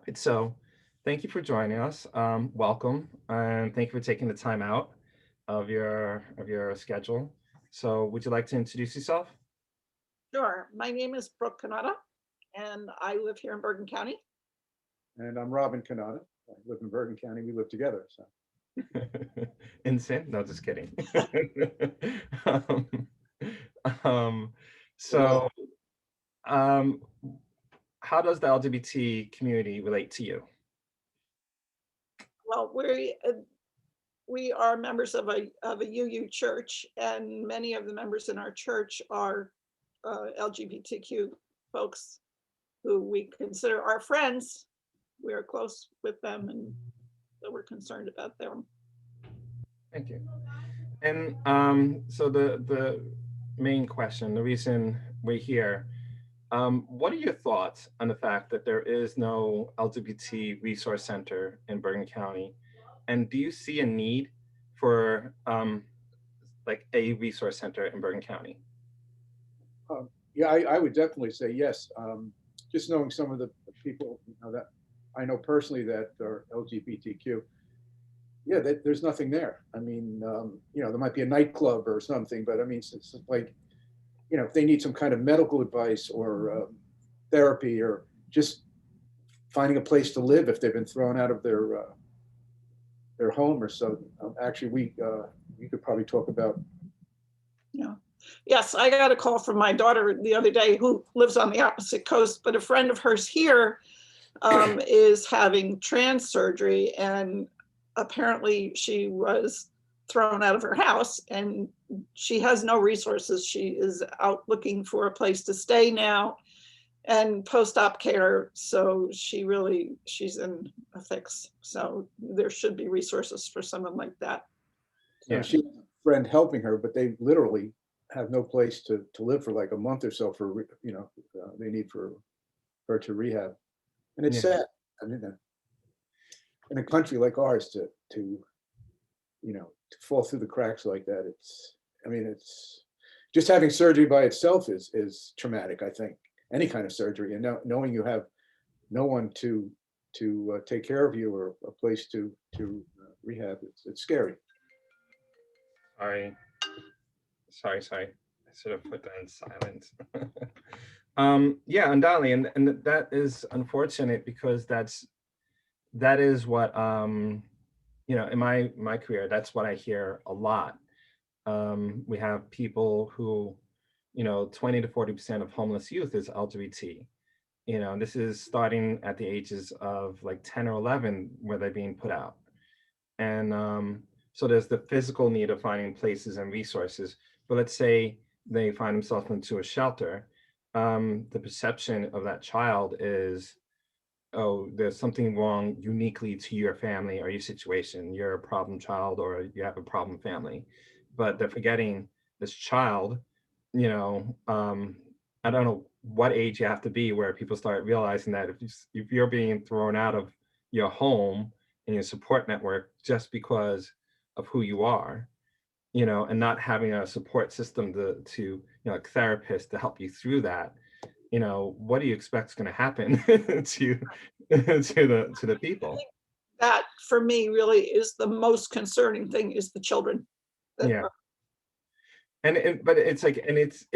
Right, so thank you for joining us. Welcome, and thank you for taking the time out of your schedule. So, would you like to introduce yourself? Sure. My name is Brooke and I live here in Bergen County. And I'm Robin Canada. I live in Bergen County. We live together. So Insane? No, just kidding. um, um, we're well. so, um, how does the LGBT community relate to you? Well, we are members of a UU church, and many of the members in our church are LGBTQ folks who we consider our friends. We are close with them, and so we're concerned about them. Thank you. And so the main question, the reason we're here, what are your thoughts on the fact that there is no LGBT resource center in Bergen County? And do you see a need for like a resource center in Bergen County? Yeah, I would definitely say yes. Just knowing some of the people that I know personally that are LGBTQ, yeah, there's nothing there. I mean, there might be a nightclub or something, but I mean, it's like, if they need some kind of medical advice or therapy or just finding a place to live if they've been thrown out of their home or so. Actually, we could probably talk about. Yeah. Yes, I got a call from my daughter the other day who lives on the opposite coast, but a friend of hers here is having trans surgery, and apparently she was thrown out of her house and she has no resources. She is out looking for a place to stay now and post-op care. So she's in a fix. So there should be resources for someone like that. Yeah. She has a friend helping her, but they literally have no place to live for like a month or so they need for her to rehab. And it's Yeah. sad. I mean, in a country like ours to fall through the cracks like that, it's just having surgery by itself is traumatic. I think any kind of surgery, and knowing you have no one to take care of you or a place to rehab, it's scary. Sorry. Sorry. I should have put that in silence. Yeah, undoubtedly, and that is unfortunate because that is what in my career, that's what I hear a lot. We have people who, 20 to 40% of homeless youth is LGBT. And this is starting at the ages of like 10 or 11 where they're being put out. And so there's the physical need of finding places and resources. But let's say they find themselves into a shelter. The perception of that child is, oh, there's something wrong uniquely to your family or your situation. You're a problem child or you have a problem family. But they're forgetting this child, you know, um, I don't know what age you have to be where people start realizing that if you're being thrown out of your home and your support network just because of who you are, and not having a support system like therapist to help you through that, what do you expect is going to happen to to the I people? think that for me really is the most concerning thing is the children that Yeah. are, But it's like, and it's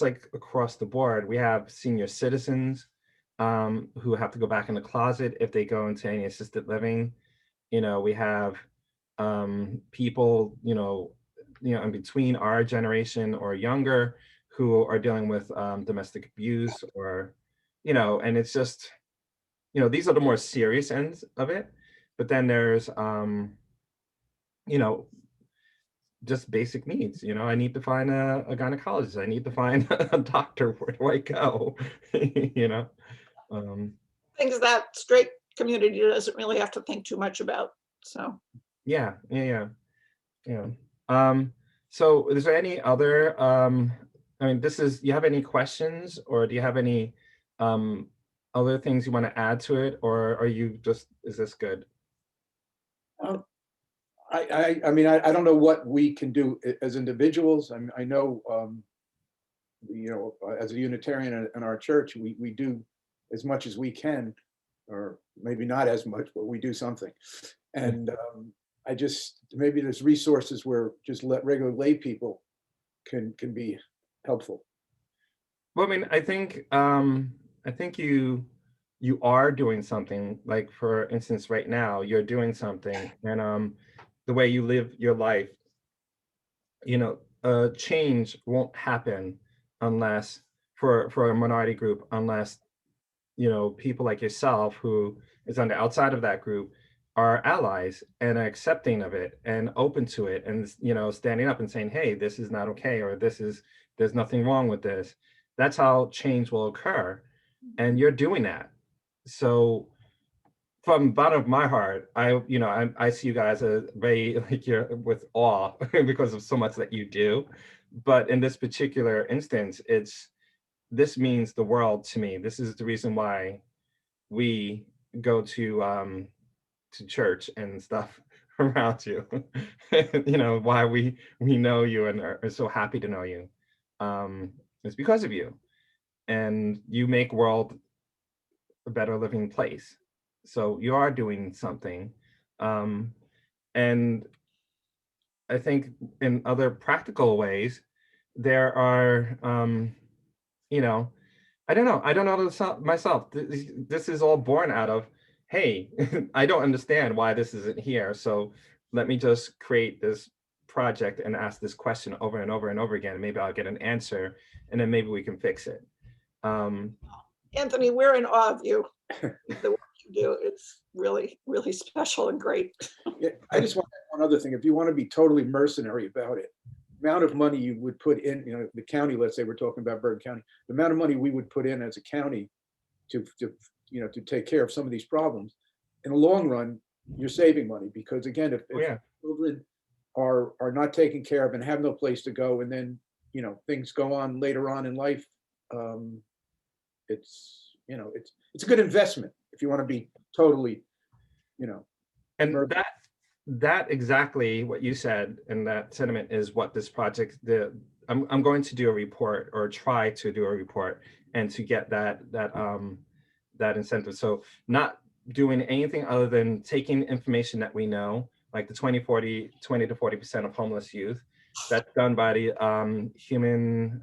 like across the board. We have senior citizens who have to go back in the closet if they go into any assisted living. We have people, in between our generation or younger who are dealing with domestic abuse or, and it's just, these are the more serious ends of it. But then there's, you know, just basic needs. I need to find a gynecologist. I need to find a doctor. Where do I go? you know? Um, things that straight community doesn't really have to think too much about. So yeah. Yeah. Um, so is there any other, I mean, you have any questions or do you have any um, other things you want to add to it, or is this good? Um, I mean, I don't know what we can do as individuals. I know, as a Unitarian in our church, we do as much as we can or maybe not as much, but we do something. And I just, maybe there's resources where just let regular lay people can be helpful. Well, I mean, I think you are doing something. Like for instance, right now you're doing something, and the way you live your life, change won't happen unless for a minority group, unless people like yourself who is on the outside of that group are allies and are accepting of it and open to it, and standing up and saying, hey, this is not okay, or there's nothing wrong with this. That's how change will occur, and you're doing that. So from the bottom of my heart, I see you guys as very, like, you're with awe because of so much that you do. But in this particular instance, this means the world to me. This is the reason why we go to church and stuff around you. Why we know you and are so happy to know you. It's because of you, and you make world a better living place. So you are doing something. Um, and I think in other practical ways, there are, you know, I don't know myself. This is all born out of, hey, I don't understand why this isn't here. So let me just create this project and ask this question over and over and over again. Maybe I'll get an answer, and then maybe we can fix it. Um, Anthony, we're in awe of you. The work you do, it's really, really special and great. Yeah, I just want to add one other thing. If you want to be totally mercenary about it, the amount of money you would put in, the county, let's say we're talking about Bergen County, the amount of money we would put in as a county to take care of some of these problems, in the long run, you're saving money, because again, if yeah. children are not taken care of and have no place to go, and then things go on later on in life, it's a good investment if you want to be totally, And mer- that exactly what you said, and that sentiment is what this project, I'm going to do a report, or try to do a report, and to get that incentive. So not doing anything other than taking information that we know, like the 20 to 40% of homeless youth. That's done by the human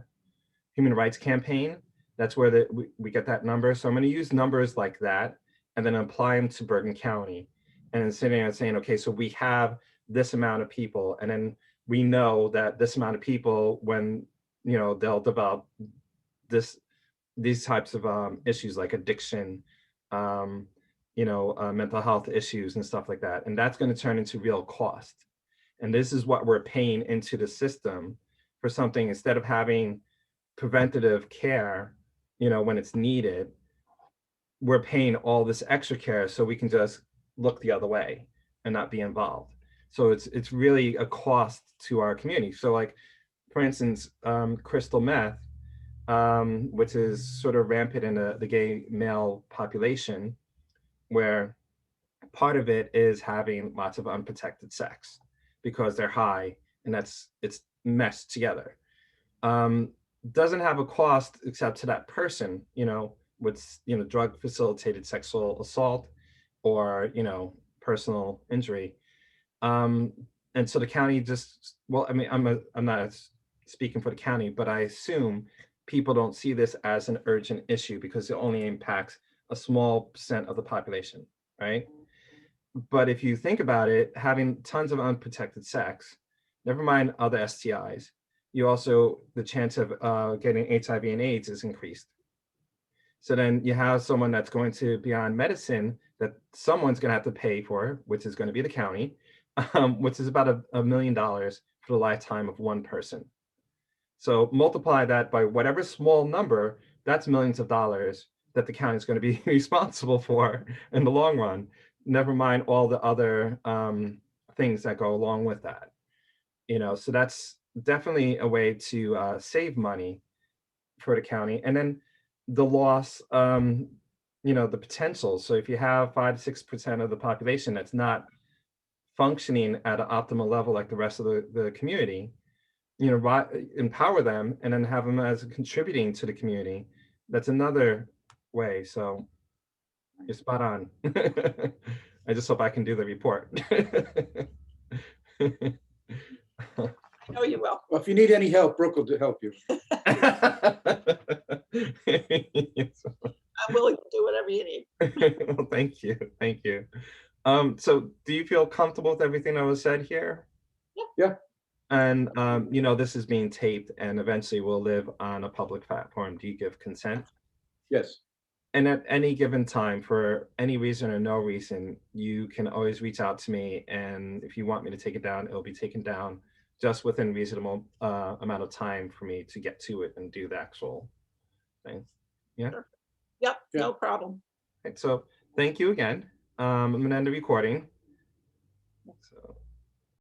rights campaign. That's where we get that number. So I'm going to use numbers like that, and then apply them to Bergen County, and then sitting and saying, okay, so we have this amount of people, and then we know that this amount of people, when they'll develop these types of issues like addiction, mental health issues and stuff like that, and that's going to turn into real cost. And this is what we're paying into the system for something, instead of having preventative care, when it's needed, we're paying all this extra care so we can just look the other way and not be involved. So it's really a cost to our community. So, like, for instance, crystal meth, which is sort of rampant in the gay male population, where part of it is having lots of unprotected sex because they're high, and it's meshed together. Um, doesn't have a cost except to that person, with drug facilitated sexual assault, or personal injury. Um, and so the county just, well, I mean, I'm not speaking for the county, but I assume people don't see this as an urgent issue because it only impacts a small percent of the population, right? But if you think about it, having tons of unprotected sex, never mind other STIs, you also, the chance of getting HIV and AIDS is increased. So then you have someone that's going to be on medicine that someone's going to have to pay for, which is going to be the county, which is about $1 million for the lifetime of one person. So multiply that by whatever small number, that's millions of dollars that the county is going to be responsible for in the long run. Never mind all the other things that go along with that. So that's definitely a way to save money for the county. And then the loss, the potential. So if you have 5 to 6% of the population that's not functioning at an optimal level like the rest of the community, empower them, and then have them as contributing to the community. That's another way. So You're spot on. I just hope I can do the report. Oh, you will. Well, if you need any help, Brooke will help you. Yes. I'm willing to do whatever you need. Well, thank you. Thank you. So do you feel comfortable with everything that was said here? Yeah. And, this is being taped and eventually will live on a public platform. Do you give consent? Yes. And at any given time, for any reason or no reason, you can always reach out to me. And if you want me to take it down, it'll be taken down just within reasonable amount of time for me to get to it and do the actual thing. Yeah. Yep, Yeah. no problem. Right, so thank you again. I'm gonna end the recording. So.